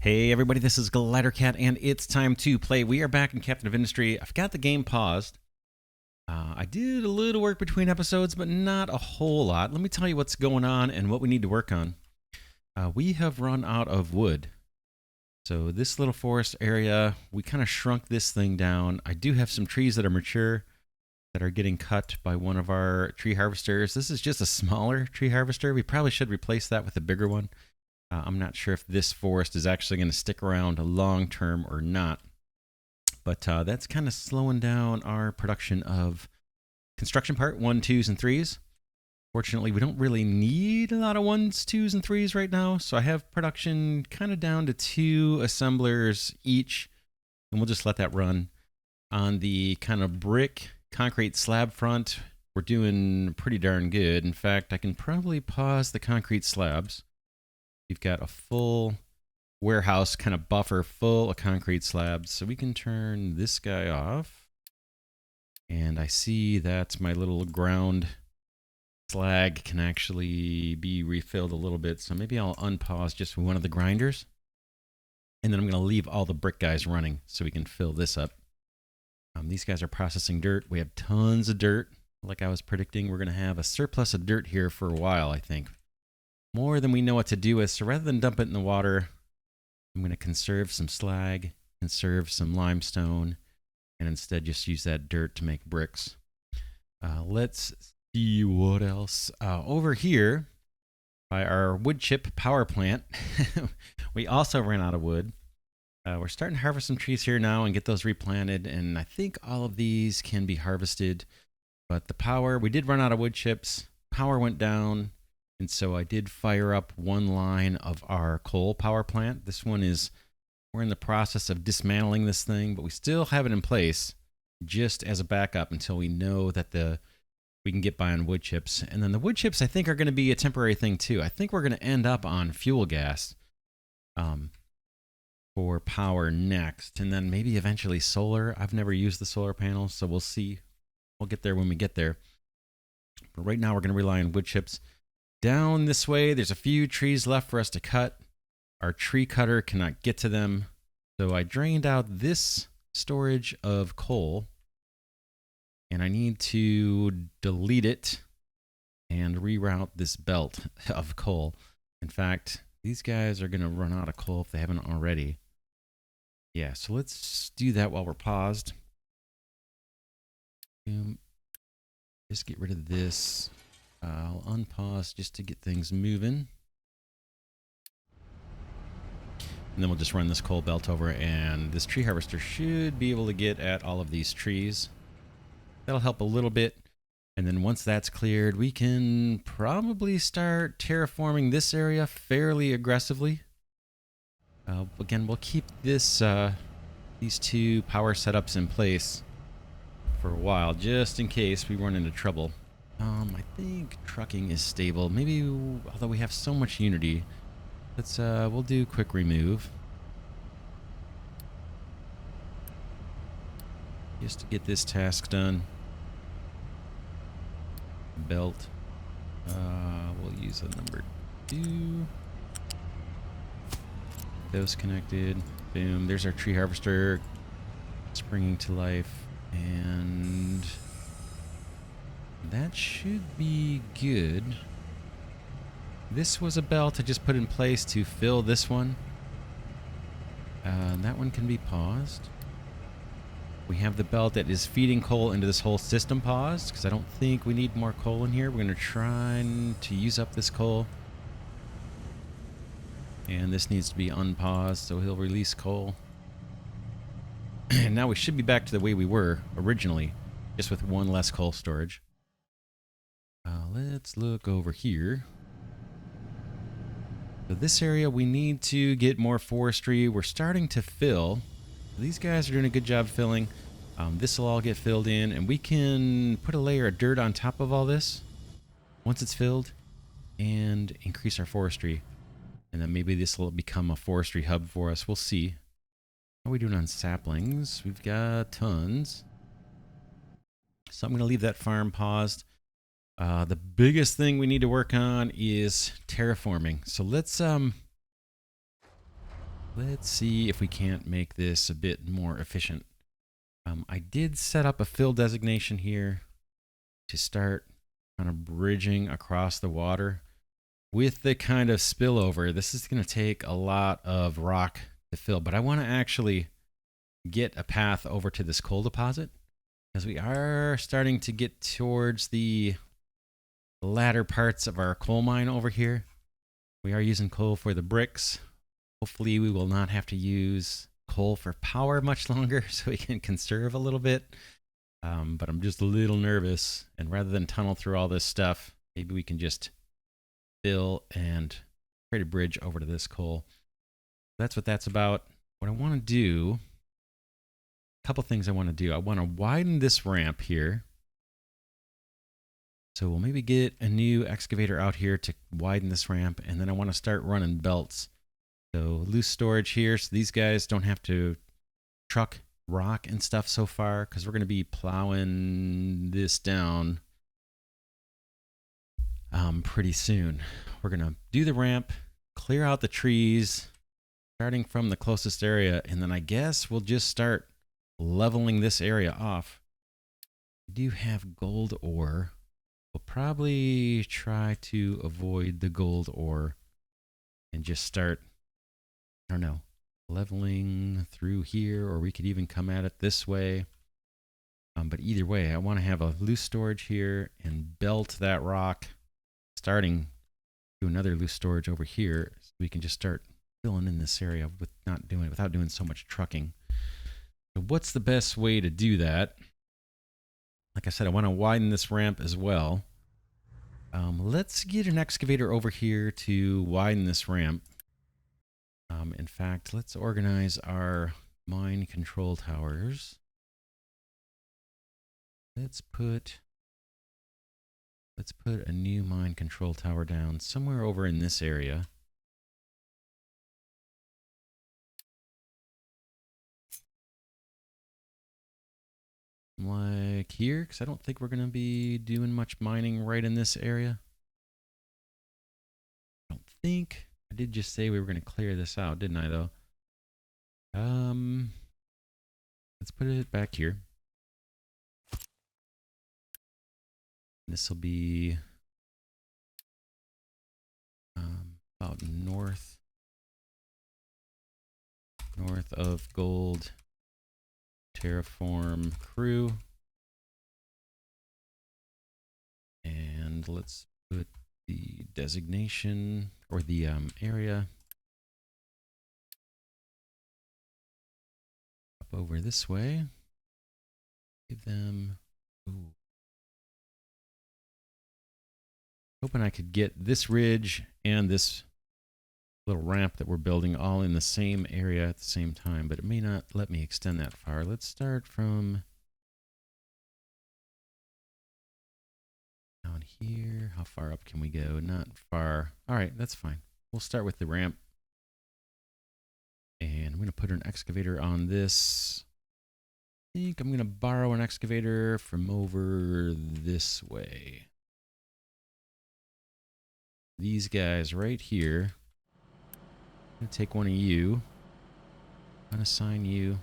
Hey everybody, this is Glidercat, and it's time to play. We are back in Captain of Industry. I've got the game paused. I did a little work between episodes, but not a whole lot. Let me tell you what's going on and what we need to work on. We have run out of wood. So this little forest area, we kind of shrunk this thing down. I do have some trees that are mature that are getting cut by one of our tree harvesters. This is just a smaller tree harvester. We probably should replace that with a bigger one. I'm not sure if this forest is actually going to stick around long term or not. But that's kind of slowing down our production of construction part 1, 2s, and 3s. Fortunately, we don't really need a lot of 1s, 2s, and 3s right now. So I have production kind of down to 2 assemblers each. And we'll just let that run. On the kind of brick concrete slab front, we're doing pretty darn good. In fact, I can probably pause the concrete slabs. We've got a full warehouse kind of buffer full of concrete slabs. So we can turn this guy off. And I see that my little ground slag can actually be refilled a little bit. So maybe I'll unpause just one of the grinders. And then I'm going to leave all the brick guys running so we can fill this up. These guys are processing dirt. We have tons of dirt. Like I was predicting, we're going to have a surplus of dirt here for a while, I think. More than we know what to do with. So rather than dump it in the water, I'm going to conserve some slag, conserve some limestone, and instead just use that dirt to make bricks. Let's see what else. Over here, by our wood chip power plant, we also ran out of wood. We're starting to harvest some trees here now and get those replanted, and I think all of these can be harvested. But the power, we did run out of wood chips. Power went down. And so I did fire up one line of our coal power plant. This one is, we're in the process of dismantling this thing, but we still have it in place just as a backup until we know that we can get by on wood chips. And then the wood chips, I think, are going to be a temporary thing too. I think we're going to end up on fuel gas for power next. And then maybe eventually solar. I've never used the solar panels, so we'll see. We'll get there when we get there. But right now we're going to rely on wood chips. Down this way, there's a few trees left for us to cut. Our tree cutter cannot get to them. So I drained out this storage of coal. And I need to delete it and reroute this belt of coal. In fact, these guys are going to run out of coal if they haven't already. Yeah, so let's do that while we're paused. Just get rid of this. I'll unpause just to get things moving. And then we'll just run this coal belt over, and this tree harvester should be able to get at all of these trees. That'll help a little bit. And then once that's cleared, we can probably start terraforming this area fairly aggressively. Again, we'll keep this these 2 power setups in place for a while, just in case we run into trouble. I think trucking is stable. Maybe, although we have so much Unity, we'll do quick remove. Just to get this task done. Belt. We'll use a number 2. Those connected. Boom. There's our tree harvester springing to life. And that should be good. This was a belt I just put in place to fill this one. That one can be paused. We have the belt that is feeding coal into this whole system paused, because I don't think we need more coal in here. We're going to try to use up this coal. And this needs to be unpaused, so he'll release coal. And now we should be back to the way we were originally, just with 1 less coal storage. Let's look over here. So this area, we need to get more forestry. We're starting to fill. These guys are doing a good job filling. This will all get filled in, and we can put a layer of dirt on top of all this once it's filled and increase our forestry. And then maybe this will become a forestry hub for us. We'll see. How are we doing on saplings? We've got tons. So I'm going to leave that farm paused. The biggest thing we need to work on is terraforming. So let's Let's see if we can't make this a bit more efficient. I did set up a fill designation here to start kind of bridging across the water. With the kind of spillover, this is going to take a lot of rock to fill, but I want to actually get a path over to this coal deposit because we are starting to get towards the latter parts of our coal mine over here. We are using coal for the bricks. Hopefully we will not have to use coal for power much longer so we can conserve a little bit. But I'm just a little nervous, and rather than tunnel through all this stuff, maybe we can just fill and create a bridge over to this coal. That's what that's about. What I want to do, a couple things I want to do. I want to widen this ramp here. So we'll maybe get a new excavator out here to widen this ramp, and then I want to start running belts. So loose storage here, so these guys don't have to truck rock and stuff so far, because we're going to be plowing this down pretty soon. We're going to do the ramp, clear out the trees, starting from the closest area, and then I guess we'll just start leveling this area off. We do have gold ore. We'll probably try to avoid the gold ore and just start, I don't know, leveling through here, or we could even come at it this way. But either way, I want to have a loose storage here and belt that rock, starting to another loose storage over here, so we can just start filling in this area without doing so much trucking. So what's the best way to do that? Like I said, I want to widen this ramp as well. Let's get an excavator over here to widen this ramp. In fact, let's organize our mine control towers. Let's put a new mine control tower down somewhere over in this area. Like here, because I don't think we're going to be doing much mining right in this area. I don't think. I did just say we were going to clear this out, didn't I, though? Let's put it back here. This will be about north of gold. Terraform crew. And let's put the designation, or the area, up over this way. Give them, ooh. Hoping I could get this ridge and this little ramp that we're building all in the same area at the same time, but it may not let me extend that far. Let's start from down here. How far up can we go? Not far. All right, that's fine. We'll start with the ramp. And I'm going to put an excavator on this. I think I'm going to borrow an excavator from over this way. These guys right here. I'm going to take one of you, unassign you,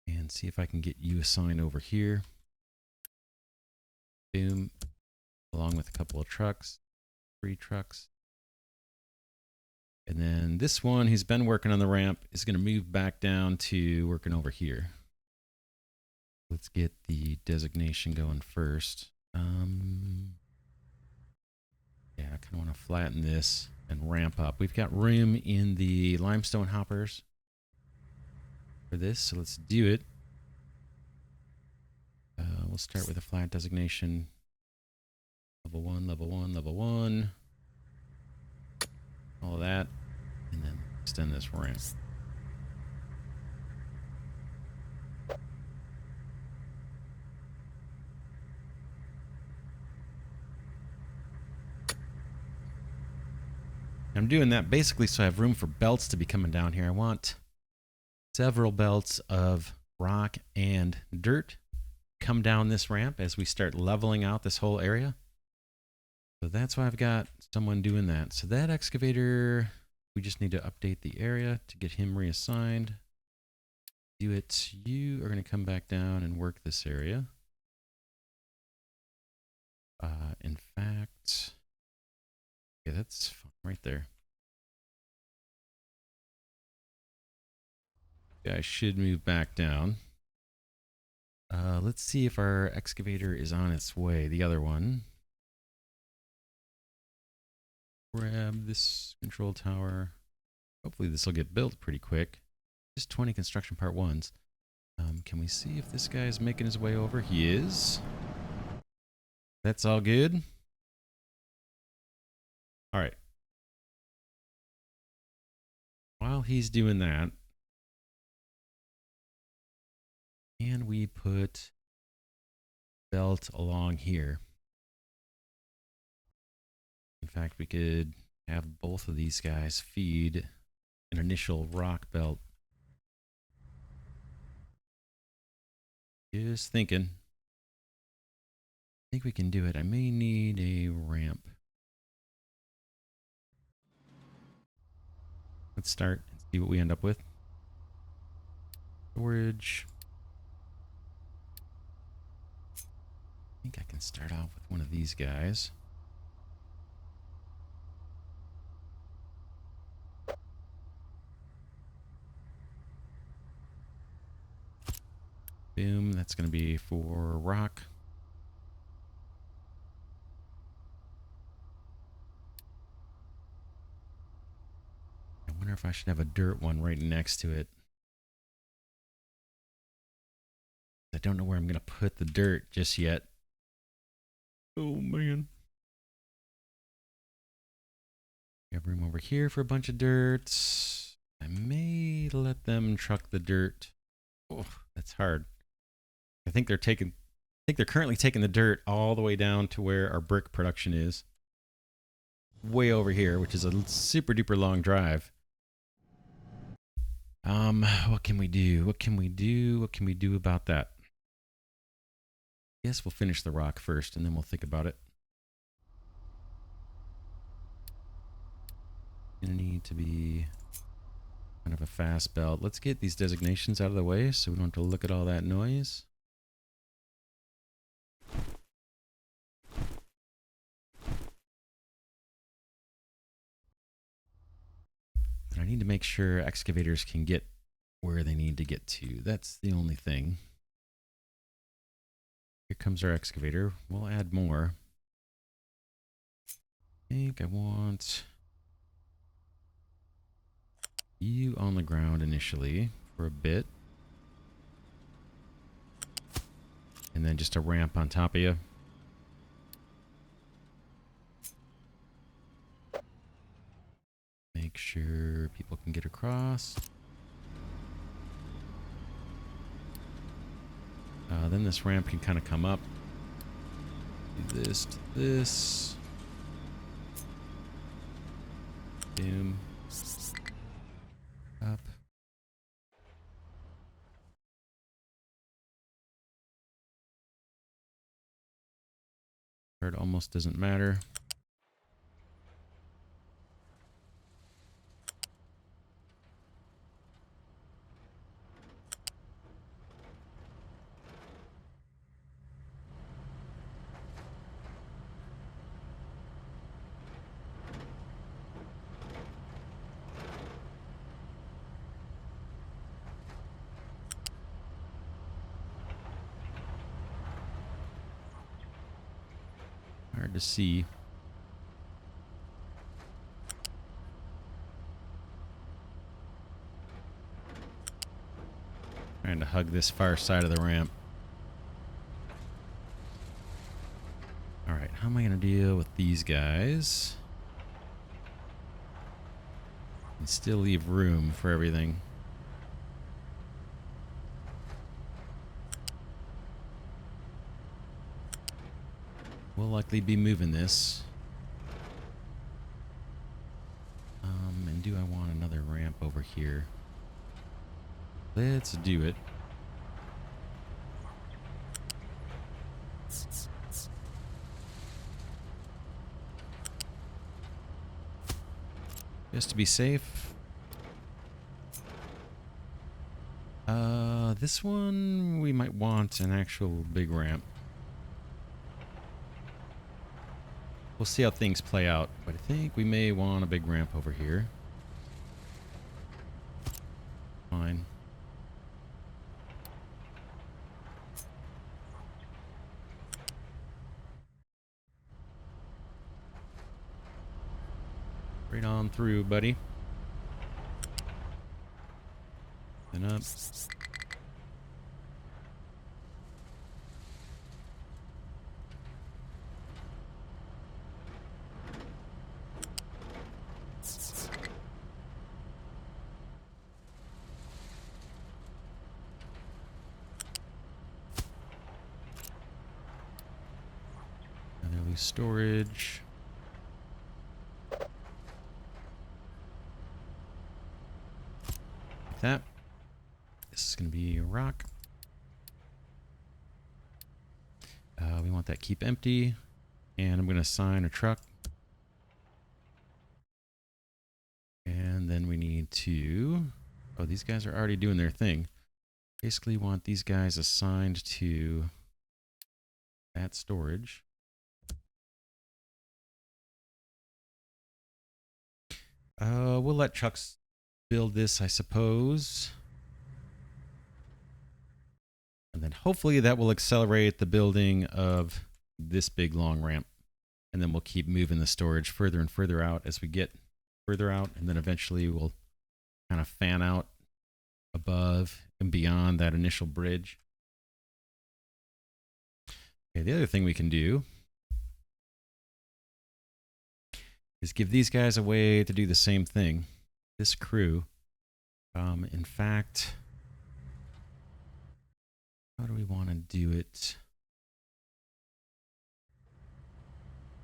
and see if I can get you assigned over here. Boom. Along with a couple of trucks, 3 trucks. And then this one who's been working on the ramp is going to move back down to working over here. Let's get the designation going first. Yeah, I kind of want to flatten this and ramp up. We've got room in the limestone hoppers for this, so let's do it. We'll start with a flat designation. Level 1, level 1, level 1. All of that. And then extend this ramp. I'm doing that basically so I have room for belts to be coming down here. I want several belts of rock and dirt come down this ramp as we start leveling out this whole area. So that's why I've got someone doing that. So that excavator, We just need to update the area to get him reassigned. Do it. You are going to come back down and work this area. In fact, okay, that's fine right there. Yeah, I should move back down. Let's see if our excavator is on its way. The other one. Grab this control tower. Hopefully this will get built pretty quick. Just 20 construction part ones. Can we see if this guy is making his way over? He is. That's all good. All right. While he's doing that, can we put belt along here? In fact, we could have both of these guys feed an initial rock belt. Just thinking. I think we can do it. I may need a ramp. Let's start and see what we end up with. Storage. I think I can start off with one of these guys. Boom, that's going to be for rock. I wonder if I should have a dirt one right next to it. I don't know where I'm going to put the dirt just yet. Oh, man. We have room over here for a bunch of dirt. I may let them truck the dirt. Oh, that's hard. I think they're currently taking the dirt all the way down to where our brick production is. Way over here, which is a super duper long drive. What can we do? What can we do? What can we do about that? Guess we'll finish the rock first and then we'll think about it. Gonna need to be kind of a fast belt. Let's get these designations out of the way so we don't have to look at all that noise. And I need to make sure excavators can get where they need to get to. That's the only thing. Here comes our excavator. We'll add more. I think I want you on the ground initially for a bit. And then just a ramp on top of you. Make sure people can get across. Then this ramp can kind of come up. Do this to this. Boom. Up. It almost doesn't matter. Hard to see. Trying to hug this far side of the ramp. Alright, how am I going to deal with these guys? And still leave room for everything. We'll likely be moving this. And do I want another ramp over here? Let's do it. just to be safe. This one we might want an actual big ramp. We'll see how things play out, but I think we may want a big ramp over here. Fine. Right on through, buddy. And up. Another loose storage. Like that. This is going to be a rock. We want that keep empty. And I'm going to assign a truck. And then we need to... Oh, these guys are already doing their thing. Basically want these guys assigned to that storage. We'll let trucks build this, I suppose. And then hopefully that will accelerate the building of this big long ramp. And then we'll keep moving the storage further and further out as we get further out. And then eventually we'll kind of fan out above and beyond that initial bridge. Okay, the other thing we can do is give these guys a way to do the same thing. This crew, in fact, how do we want to do it?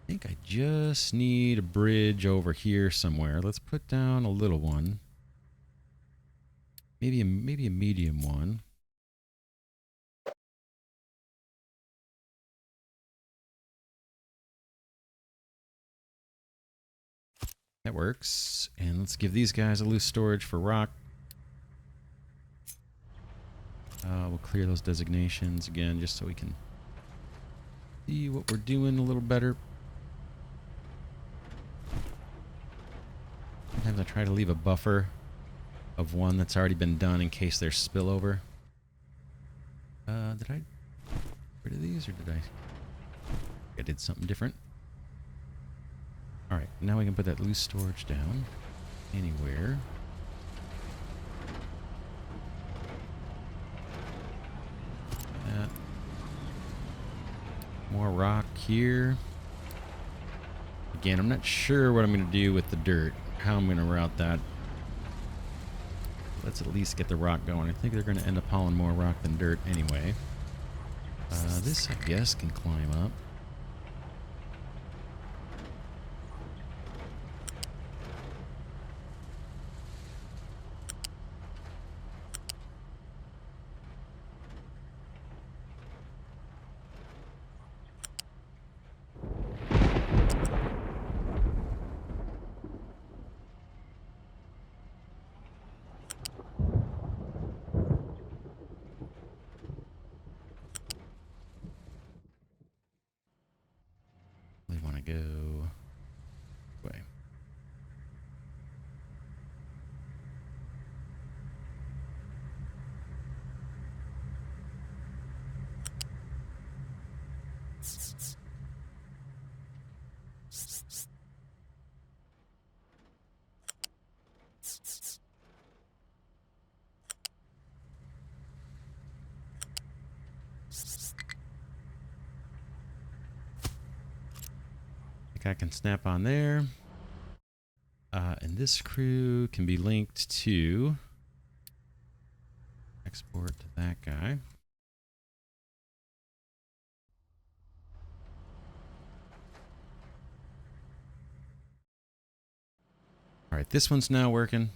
I think I just need a bridge over here somewhere. Let's put down a little one. Maybe a medium one. That works. And let's give these guys a loose storage for rock. We'll clear those designations again just so we can see what we're doing a little better. Sometimes I try to leave a buffer of one that's already been done in case there's spillover. Did I get rid of these or did I did something different? Alright, now we can put that loose storage down anywhere. That. More rock here. Again, I'm not sure what I'm going to do with the dirt, how I'm going to route that. Let's at least get the rock going. I think they're going to end up hauling more rock than dirt anyway. This, I guess, can climb up. Go away. I can snap on there. And this crew can be linked to export to that guy. All right, this one's now working.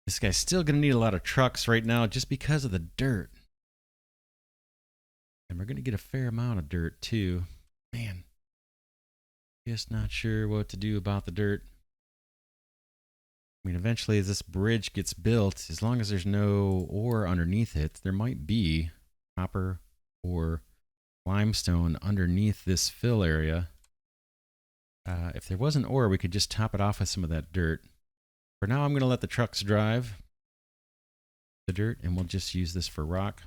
This guy's still going to need a lot of trucks right now just because of the dirt. And we're going to get a fair amount of dirt too. Man. Just not sure what to do about the dirt. mean, eventually as this bridge gets built, as long as there's no ore underneath it, there might be copper or limestone underneath this fill area. If there wasn't ore, we could just top it off with some of that dirt. For now, I'm going to let the trucks drive the dirt, and we'll just use this for rock.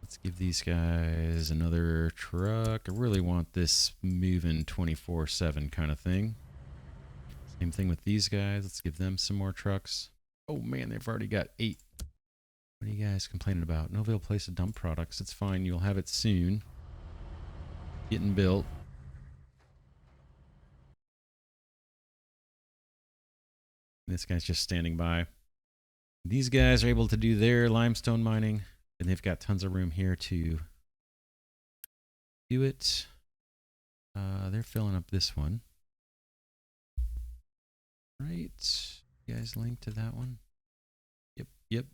Let's give these guys another truck. I really want this moving 24/7 kind of thing. Same thing with these guys. Let's give them some more trucks. Oh man, they've already got 8. What are you guys complaining about? No available place to dump products. It's fine. You'll have it soon. Getting built. This guy's just standing by. These guys are able to do their limestone mining, and they've got tons of room here to do it. They're filling up this one. Right. You guys link to that one? Yep.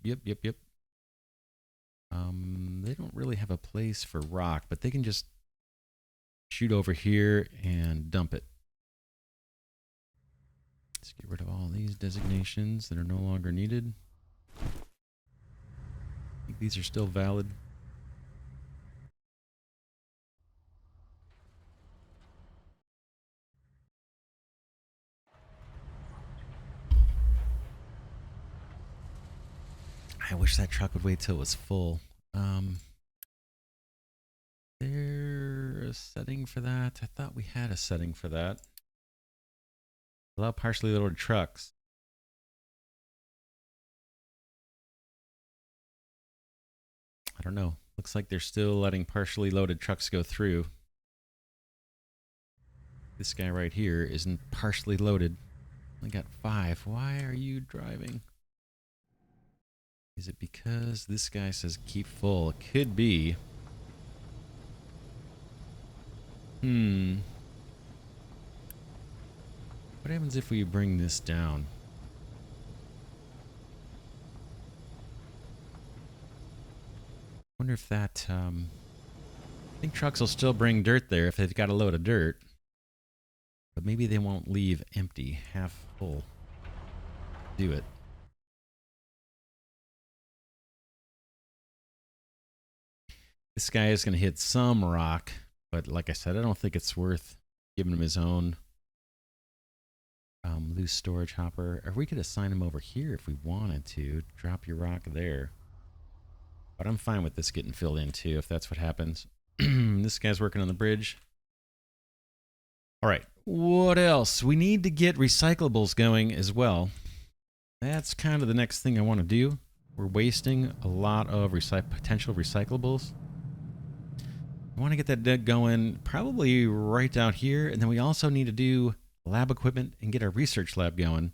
They don't really have a place for rock, but they can just shoot over here and dump it. Let's get rid of all these designations that are no longer needed. I think these are still valid. I wish that truck would wait till it was full. There's a setting for that. I thought we had a setting for that. Allow partially loaded trucks. I don't know. Looks like they're still letting partially loaded trucks go through. This guy right here isn't partially loaded. Only got 5. Why are you driving? Is it because this guy says keep full? It could be. What happens if we bring this down? Wonder if that, I think trucks will still bring dirt there if they've got a load of dirt. But maybe they won't leave empty, half full. Do it. This guy is going to hit some rock, but like I said, I don't think it's worth giving him his own loose storage hopper. Or we could assign him over here if we wanted to. Drop your rock there. But I'm fine with this getting filled in too, if that's what happens. This guy's working on the bridge. All right, what else? We need to get recyclables going as well. That's kind of the next thing I want to do. We're wasting a lot of potential recyclables. I want to get that going probably right out here. And then we also need to do lab equipment and get our research lab going.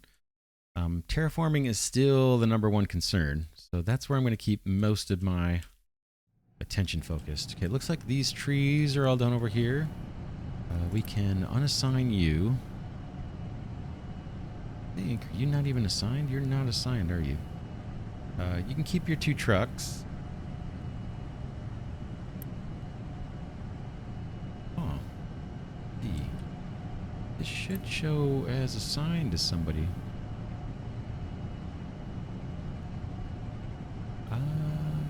Terraforming is still the #1 concern. So that's where I'm going to keep most of my attention focused. Okay, it looks like these trees are all done over here. We can unassign you. I think, are you not even assigned? You're not assigned, are you? You can keep your 2 trucks. Oh. This should show as assigned to somebody.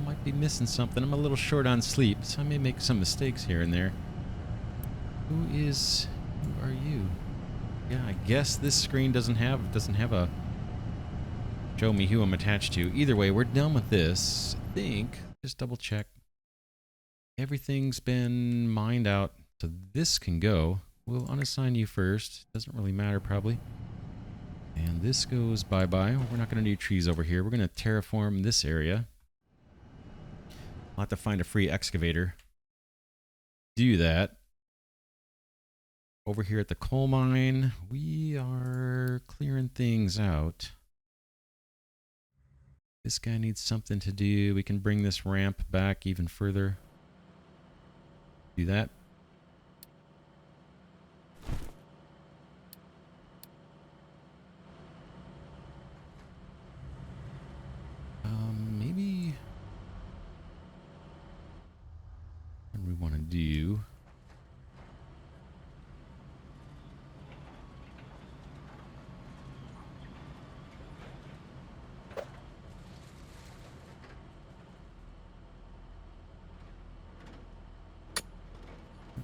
Might be missing something. I'm a little short on sleep, so I may make some mistakes here and there. Who are you? Yeah, I guess this screen doesn't have a show me who I'm attached to. Either way, we're done with this. I think, just double check. Everything's been mined out, so this can go. We'll unassign you first. Doesn't really matter, probably. And this goes bye-bye. We're not going to do trees over here. We're going to terraform this area. I'll have to find a free excavator. Do that. Over here at the coal mine, we are clearing things out. This guy needs something to do. We can bring this ramp back even further. Do that. Maybe what do we want to do?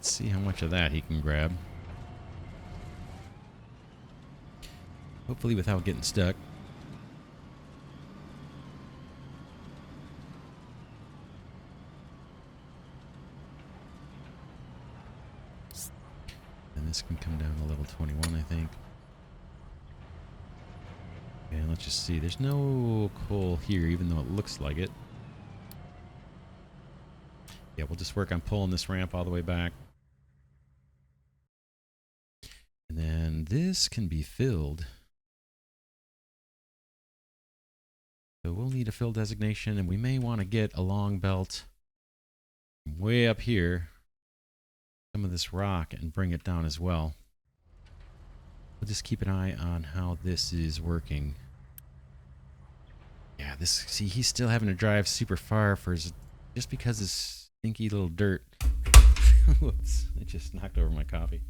Let's see how much of that he can grab. Hopefully without getting stuck. And this can come down to level 21, I think. And let's just see. There's no coal here, even though it looks like it. Yeah, we'll just work on pulling this ramp all the way back. And then this can be filled. So we'll need a fill designation, and we may want to get a long belt from way up here, some of this rock, and bring it down as well. We'll just keep an eye on how this is working. Yeah, this, see, he's still having to drive super far for his, just because his stinky little dirt. Whoops, I just knocked over my coffee.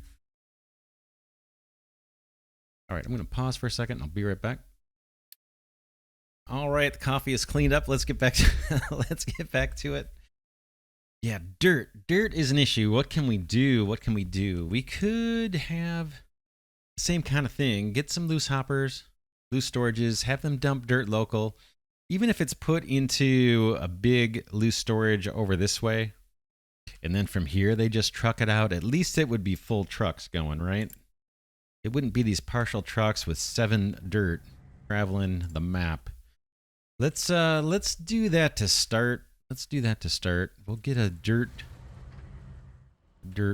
All right, I'm going to pause for a second. I'll be right back. All right, the coffee is cleaned up. Let's get back to let's get back to it. Yeah, dirt. Dirt is an issue. What can we do? What can we do? We could have the same kind of thing. Get some loose hoppers, loose storages, have them dump dirt local. Even if it's put into a big loose storage over this way, and then from here they just truck it out, at least it would be full trucks going, right? It wouldn't be these partial trucks with 7 dirt traveling the map. Let's do that to start. Let's do that to start. We'll get a dirt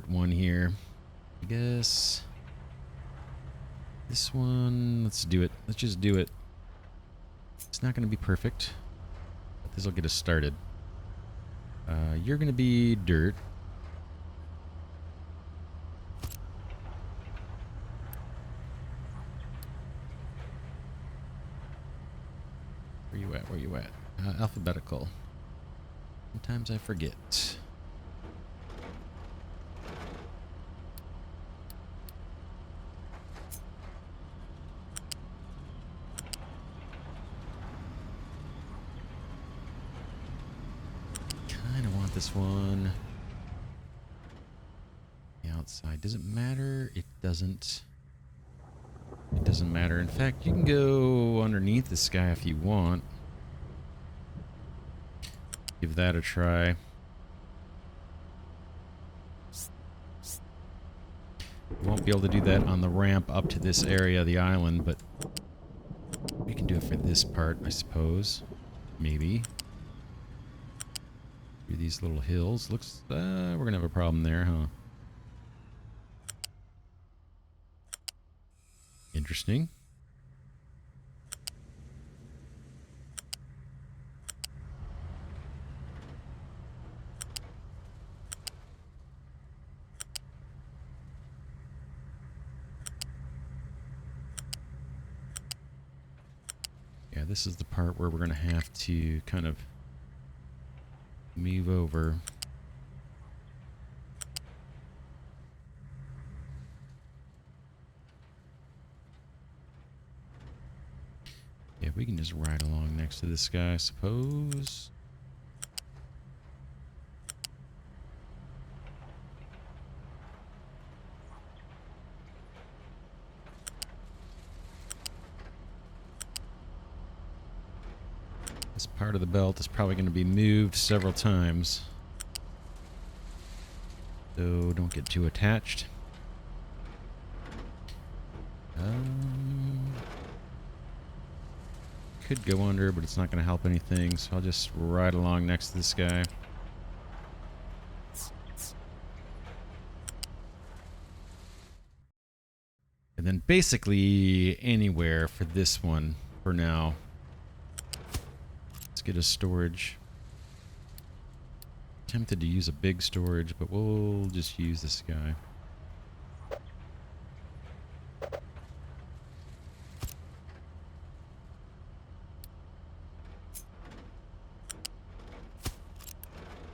one here. I guess this one, let's do it. Let's just do it. It's not going to be perfect, but this will get us started. You're going to be dirt. Where you at? Where you at? Alphabetical. Sometimes I forget. Kind of want this one. The outside. Does it matter? It doesn't. It doesn't matter. In fact, you can go underneath this guy if you want. Give that a try. Won't be able to do that on the ramp up to this area of the island, but we can do it for this part, I suppose. Maybe. Through these little hills. Looks, we're gonna have a problem there, huh? Interesting. Yeah, this is the part where we're going to have to kind of move over. Yeah, we can just ride along next to this guy, I suppose. This part of the belt is probably going to be moved several times. So don't get too attached. Could go under, but it's not going to help anything, so I'll just ride along next to this guy. And then basically anywhere for this one for now. Let's get a storage. Tempted to use a big storage, but we'll just use this guy.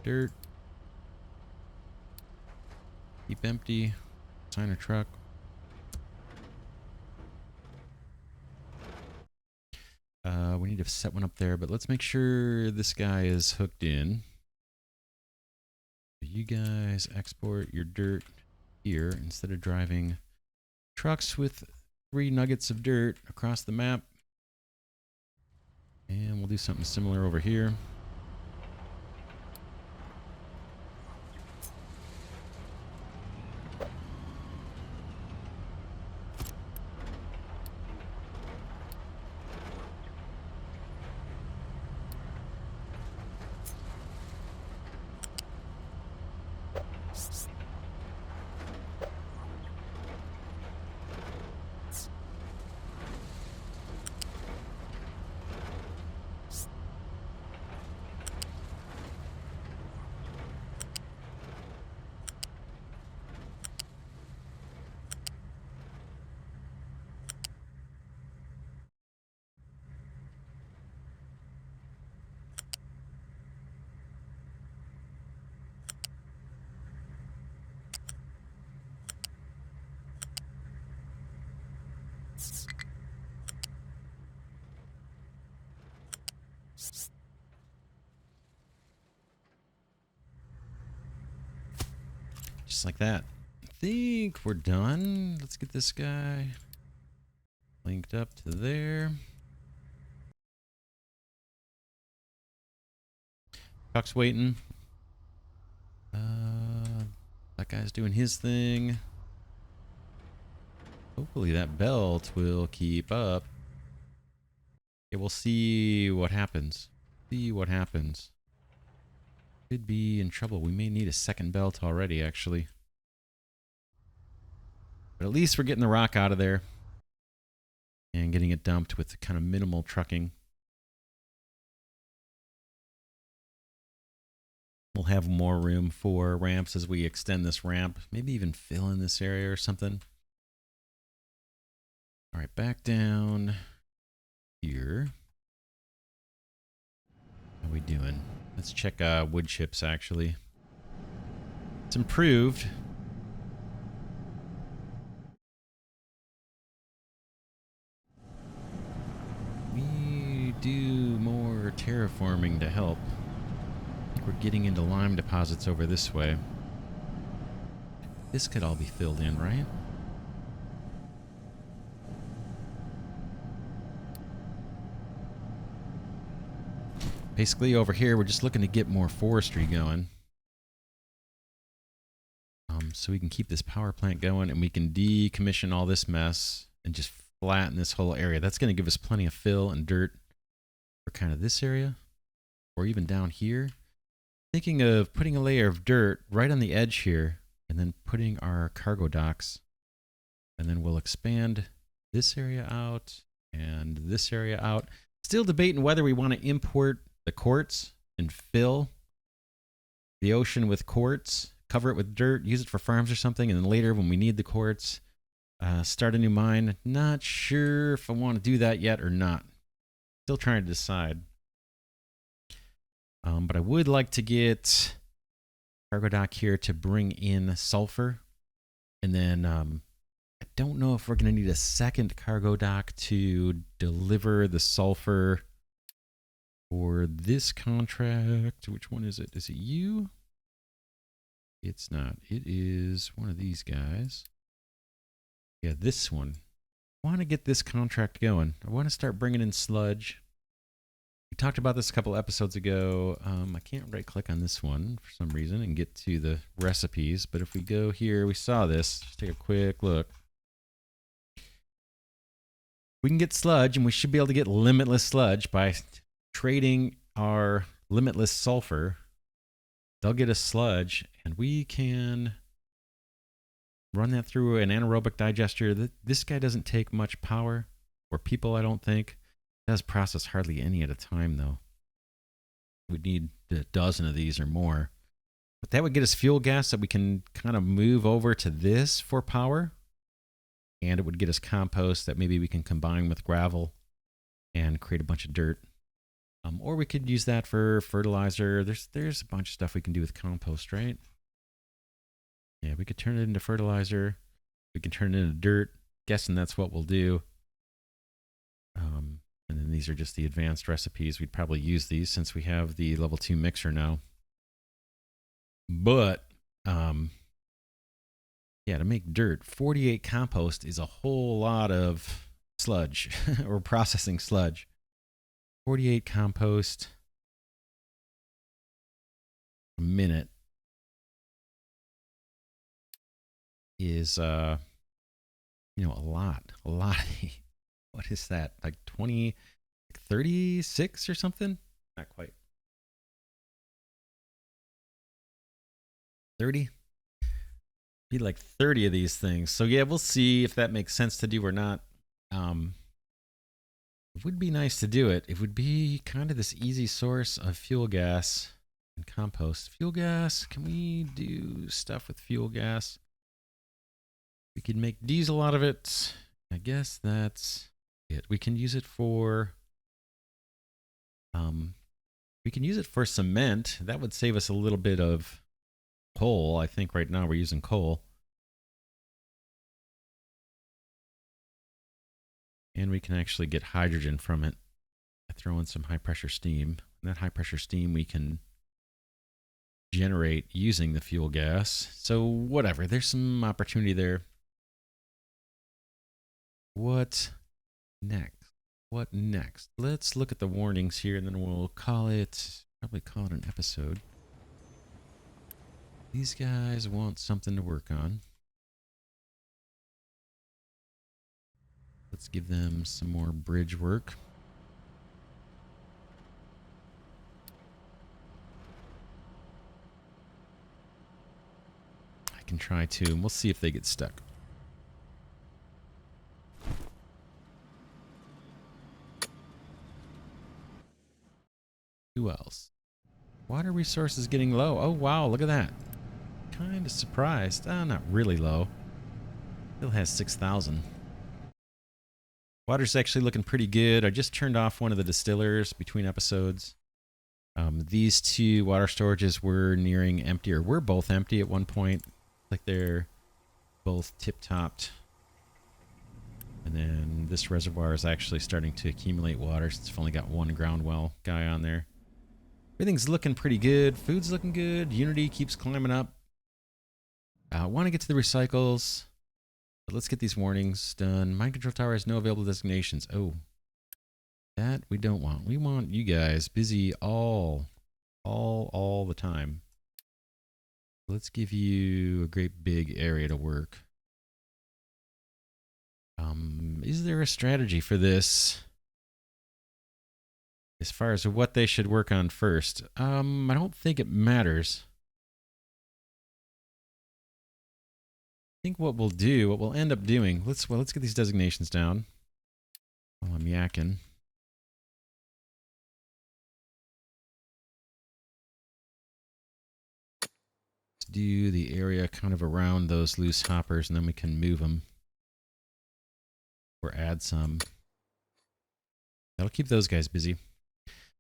Dirt. Keep empty. Sign a truck. We need to set one up there, but let's make sure this guy is hooked in. you guys export your dirt here instead of driving trucks with 3 nuggets of dirt across the map. And we'll do something similar over here. Just like that. I think we're done. Let's get this guy linked up to there. Chuck's waiting. That guy's doing his thing. Hopefully that belt will keep up. Okay, we'll see what happens. See what happens. Could be in trouble. We may need a second belt already, actually. But at least we're getting the rock out of there and getting it dumped with kind of minimal trucking. We'll have more room for ramps as we extend this ramp. Maybe even fill in this area or something. All right, back down here. How are we doing? Let's check wood chips, actually. It's improved. We do more terraforming to help. I think we're getting into lime deposits over this way. This could all be filled in, right? Basically, over here, we're just looking to get more forestry going. So we can keep this power plant going, and we can decommission all this mess and just flatten this whole area. That's going to give us plenty of fill and dirt for kind of this area, or even down here. Thinking of putting a layer of dirt right on the edge here, and then putting our cargo docks. And then we'll expand this area out and this area out. Still debating whether we want to import the quartz and fill the ocean with quartz, cover it with dirt, use it for farms or something, and then later when we need the quartz, start a new mine. Not sure if I want to do that yet or not. Still trying to decide. But I would like to get cargo dock here to bring in sulfur, and then I don't know if we're going to need a second cargo dock to deliver the sulfur for this contract. Which one is it? Is it you? It's not. It is one of these guys. Yeah, this one. I want to get this contract going. I want to start bringing in sludge. We talked about this a couple episodes ago. I can't right click on this one for some reason and get to the recipes. But if we go here, we saw this. Just take a quick look. We can get sludge, and we should be able to get limitless sludge by trading our limitless sulfur. They'll get us sludge, and we can run that through an anaerobic digester. This guy doesn't take much power or people, I don't think. It does process hardly any at a time, though. We'd need a dozen of these or more. But that would get us fuel gas that we can kind of move over to this for power. And it would get us compost that maybe we can combine with gravel and create a bunch of dirt. Or we could use that for fertilizer. There's a bunch of stuff we can do with compost, right? Yeah, we could turn it into fertilizer. We can turn it into dirt. Guessing that's what we'll do. And then these are just the advanced recipes. We'd probably use these since we have the level 2 mixer now. But Yeah, to make dirt, 48 compost is a whole lot of sludge or processing sludge. 48 compost a minute is you know, a lot. What is that? Like 20, 36 or something? Not quite. 30? Be like 30 of these things. So yeah, we'll see if that makes sense to do or not. It would be nice to do it. It would be kind of this easy source of fuel gas and compost. Fuel gas, can we do stuff with fuel gas? We could make diesel out of it. I guess that's it. We can use it for cement. That would save us a little bit of coal. I think right now we're using coal. And we can actually get hydrogen from it. I throw in some high pressure steam. And that high pressure steam we can generate using the fuel gas. So whatever, there's some opportunity there. What next? What next? Let's look at the warnings here and then we'll probably call it an episode. These guys want something to work on. Let's give them some more bridge work. I can try to, and we'll see if they get stuck. Who else? Water resources getting low. Oh, wow, look at that. Kind of surprised. Not really low. Still has 6,000. Water's actually looking pretty good. I just turned off one of the distillers between episodes. These two water storages were nearing empty, or were both empty at one point. Like they're both tip-topped. And then this reservoir is actually starting to accumulate water since it's only got one ground well guy on there. Everything's looking pretty good. Food's looking good. Unity keeps climbing up. I want to get to the recycles. But let's get these warnings done. Mind control tower has no available designations. Oh. That we don't want. We want you guys busy all the time. Let's give you a great big area to work. Is there a strategy for this? As far as what they should work on first? I don't think it matters. I think what we'll end up doing, let's get these designations down while I'm yakking. Let's do the area kind of around those loose hoppers and then we can move them. Or add some. That'll keep those guys busy.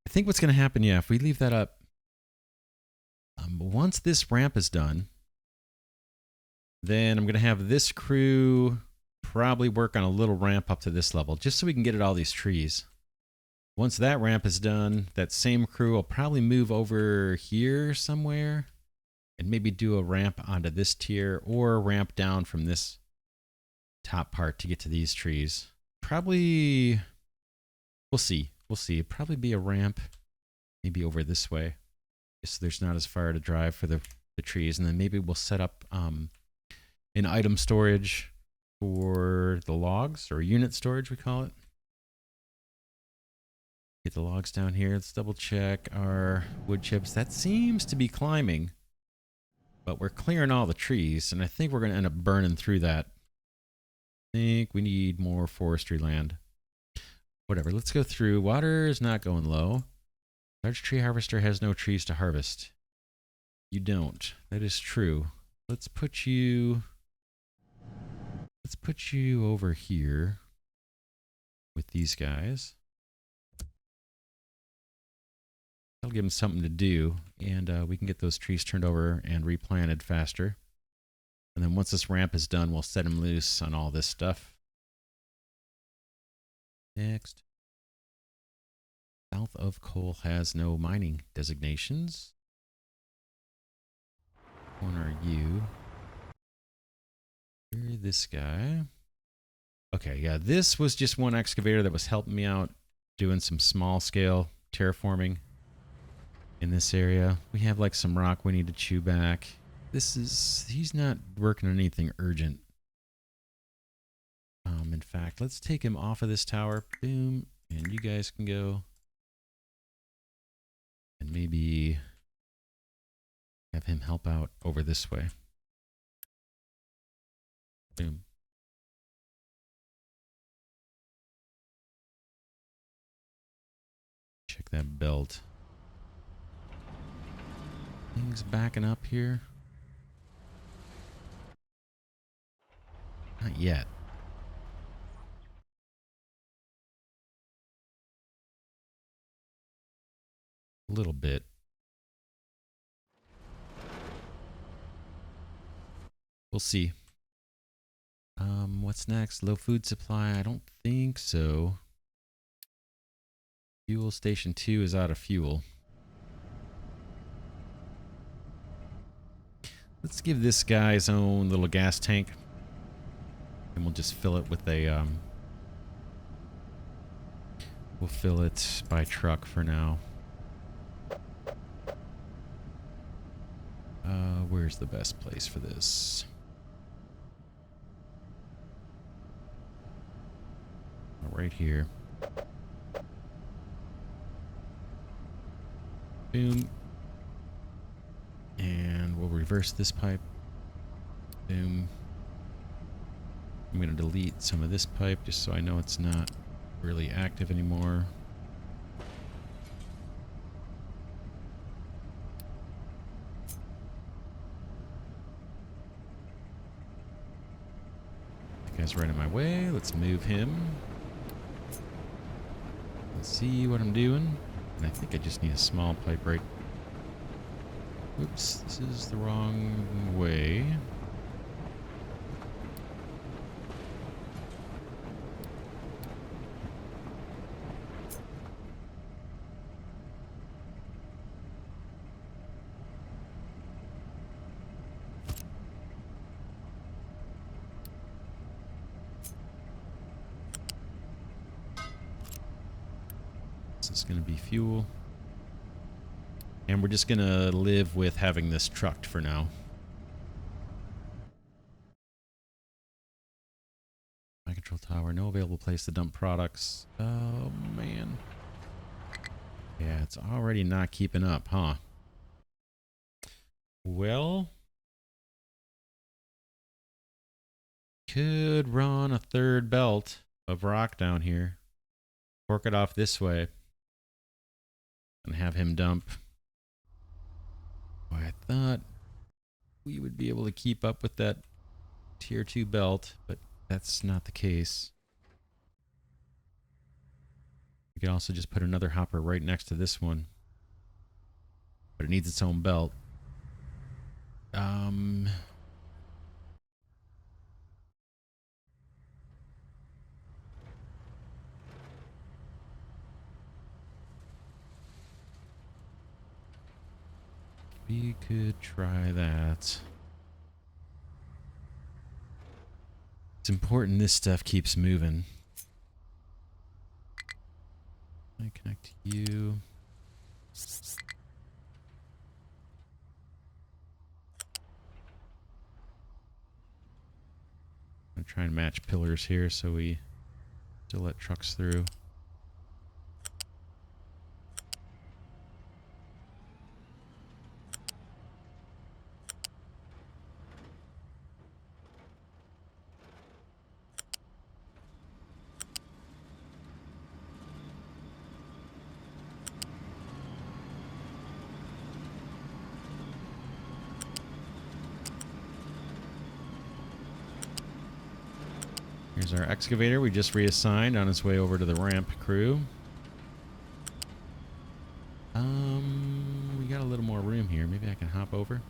I think what's going to happen, yeah, if we leave that up, once this ramp is done, then I'm going to have this crew probably work on a little ramp up to this level, just so we can get at all these trees. Once that ramp is done, that same crew will probably move over here somewhere and maybe do a ramp onto this tier or a ramp down from this top part to get to these trees. Probably, we'll see. We'll see. It'll probably be a ramp maybe over this way, so there's not as far to drive for the trees. And then maybe we'll set up an item storage for the logs, or unit storage we call it. Get the logs down here. Let's double check our wood chips. That seems to be climbing, but we're clearing all the trees, and I think we're going to end up burning through that. I think we need more forestry land. Whatever, let's go through. Water is not going low. Large tree harvester has no trees to harvest. You don't. That is true. Let's put you over here with these guys. That'll give them something to do, and we can get those trees turned over and replanted faster. And then once this ramp is done, we'll set them loose on all this stuff. Next. South of Coal has no mining designations. One are you? You're this guy. Okay, yeah, this was just one excavator that was helping me out doing some small scale terraforming in this area. We have like some rock we need to chew back. He's not working on anything urgent. In fact, let's take him off of this tower. Boom. And you guys can go. And maybe have him help out over this way. Boom. Check that belt. Things backing up here. Not yet. A little bit. We'll see. What's next? Low food supply? I don't think so. Fuel station 2 is out of fuel. Let's give this guy his own little gas tank. And we'll just fill it with a, we'll fill it by truck for now. Where's the best place for this? Right here. Boom. And we'll reverse this pipe. Boom. I'm going to delete some of this pipe just so I know it's not really active anymore. That guy's right in my way. Let's move him. Let's see what I'm doing. And I think I just need a small pipe right. Oops, this is the wrong way. This is going to be fuel. And we're just going to live with having this trucked for now. My control tower, no available place to dump products. Oh, man. Yeah, it's already not keeping up, huh? Well, could run a third belt of rock down here. Fork it off this way. And have him dump. Boy, I thought we would be able to keep up with that tier 2 belt, but that's not the case. We could also just put another hopper right next to this one. But it needs its own belt. We could try that. It's important this stuff keeps moving. I connect to you. I'm gonna try and match pillars here so we still let trucks through. Here's our excavator we just reassigned on its way over to the ramp crew. We got a little more room here. Maybe I can hop over.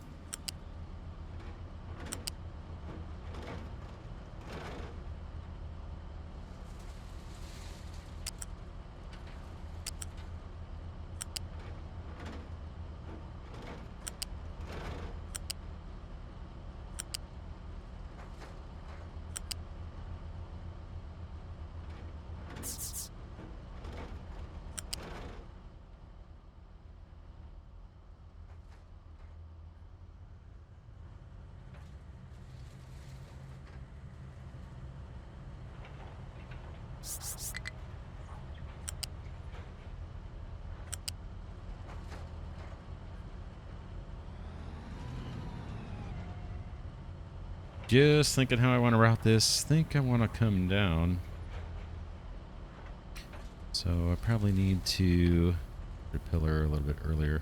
Just thinking how I want to route this. Think I want to come down. So I probably need to put a pillar a little bit earlier.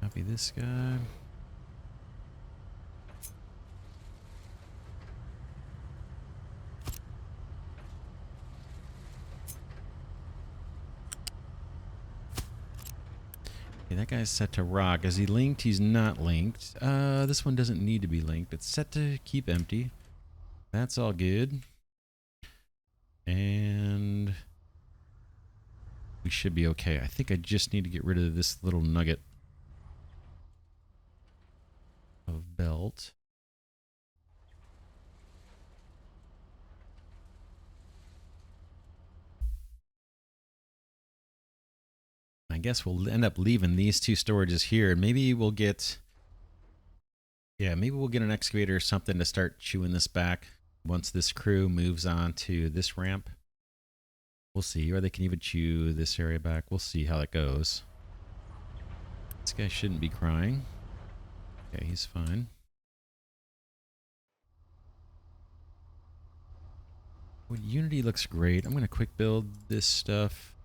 Copy this guy. Okay, that guy's set to rock. Is he linked? He's not linked. This one doesn't need to be linked. It's set to keep empty. That's all good. And we should be okay. I think I just need to get rid of this little nugget of belt. I guess we'll end up leaving these two storages here, and maybe we'll get, maybe we'll get an excavator or something to start chewing this back once this crew moves on to this ramp. We'll see, or they can even chew this area back. We'll see how that goes. This guy shouldn't be crying. Okay, he's fine. Well, Unity looks great. I'm going to quick build this stuff.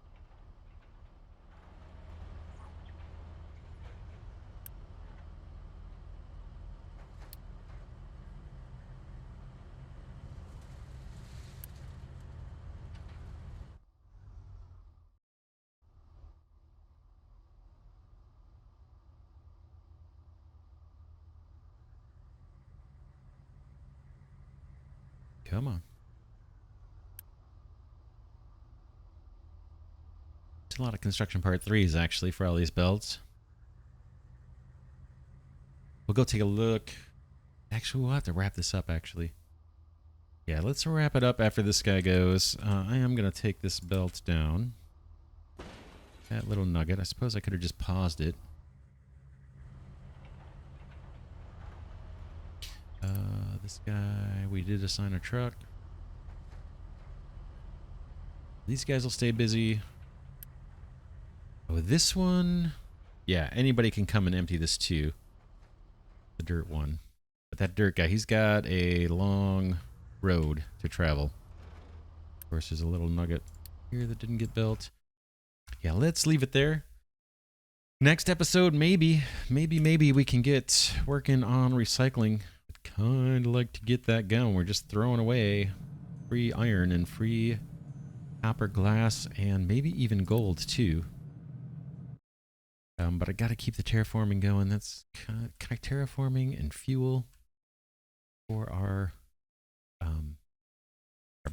Come on. It's a lot of construction part 3s actually for all these builds. We'll go take a look. Actually, we'll have to wrap this up actually. Yeah, let's wrap it up after this guy goes. I am going to take this belt down. That little nugget. I suppose I could have just paused it. This guy, we did assign a truck. These guys will stay busy. Oh, this one. Yeah, anybody can come and empty this too. The dirt one. But that dirt guy, he's got a long road to travel. Of course, there's a little nugget here that didn't get built. Yeah, let's leave it there. Next episode, maybe we can get working on recycling. I'd kind of like to get that going. We're just throwing away free iron and free copper, glass, and maybe even gold too. But I got to keep the terraforming going. That's kind of terraforming and fuel for our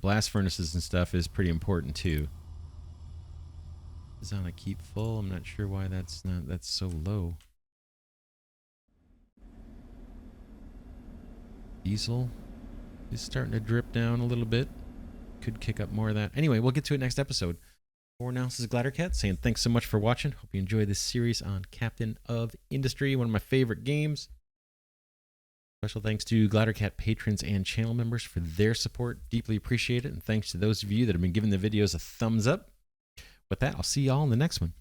blast furnaces and stuff is pretty important too. Is on a keep full. I'm not sure why that's so low. Diesel is starting to drip down a little bit. Could kick up more of that. Anyway, we'll get to it next episode. For now, this is Glidercat saying thanks so much for watching. Hope you enjoy this series on Captain of Industry, one of my favorite games. Special thanks to Glidercat patrons and channel members for their support. Deeply appreciate it. And thanks to those of you that have been giving the videos a thumbs up. With that, I'll see y'all in the next one.